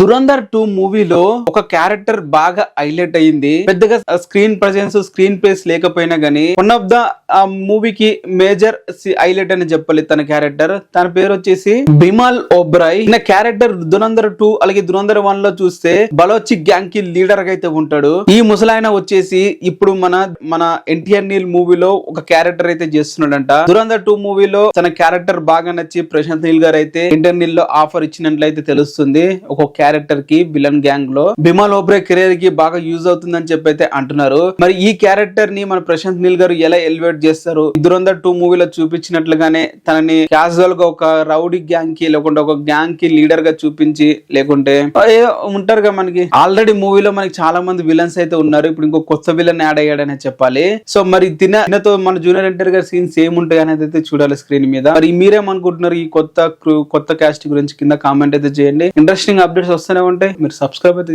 దురంధర్ 2 మూవీలో ఒక క్యారెక్టర్ బాగా హైలైట్ అయ్యింది. పెద్దగా స్క్రీన్ ప్రెజెన్స్, స్క్రీన్ ప్లేస్ లేకపోయినా గానీ వన్ ఆఫ్ ద మూవీకి మేజర్ హైలైట్ అని చెప్పాలి. తన క్యారెక్టర్, తన పేరు వచ్చేసి బిమల్ ఓబ్రాయ్. ఈయన క్యారెక్టర్ దురంధర్ 2 అలాగే దురంధర్ 1 లో చూస్తే బలోచి గ్యాంగ్ కి లీడర్ గా అయితే ఉంటాడు. ఈ ముసలాయన వచ్చేసి ఇప్పుడు మన ఎన్టీఆర్ నీల్ మూవీలో ఒక క్యారెక్టర్ అయితే చేస్తున్నాడంట. దురంధర్ 2 మూవీలో తన క్యారెక్టర్ బాగా నచ్చి ప్రశాంత్ నీల్ గారు అయితే ఎన్టీఆర్ నీల్ లో ఆఫర్ ఇచ్చినట్లయితే తెలుస్తుంది. ఒక క్యారెక్టర్ కి విలన్ గ్యాంగ్ లో బిమల్ ఓబ్రాయ్ కెరీర్ కి బాగా యూజ్ అవుతుందని చెప్పి అయితే అంటున్నారు. మరి ఈ క్యారెక్టర్ ని మన ప్రశాంత్ నీల్ గారు ఎలా ఎలివేట్ చేస్తారు? దురంధర్ 2 మూవీలో చూపించినట్లుగానే తనని క్యాజువల్ గా ఒక రౌడీ గ్యాంగ్ కి లేకుంటే ఒక గ్యాంగ్ కి లీడర్ గా చూపించి, లేకుంటే ఉంటారు కదా మనకి ఆల్రెడీ మూవీలో మనకి చాలా మంది విలన్స్ అయితే ఉన్నారు. ఇప్పుడు ఇంకో కొత్త విలన్ యాడ్ అయ్యాడనే చెప్పాలి. సో మరి తినతో మన జూనియర్ ఎన్టీఆర్ గారి సీన్స్ ఏముంటాయి అనేది అయితే చూడాలి స్క్రీన్ మీద. మరి మీరేమనుకుంటున్నారు ఈ కొత్త క్యాస్ట్ గురించి? కింద కామెంట్ అయితే చేయండి. ఇంట్రెస్టింగ్ అప్డేట్స్ వస్తూనే ఉంటాయి. మీరు సబ్స్క్రైబ్ అయితే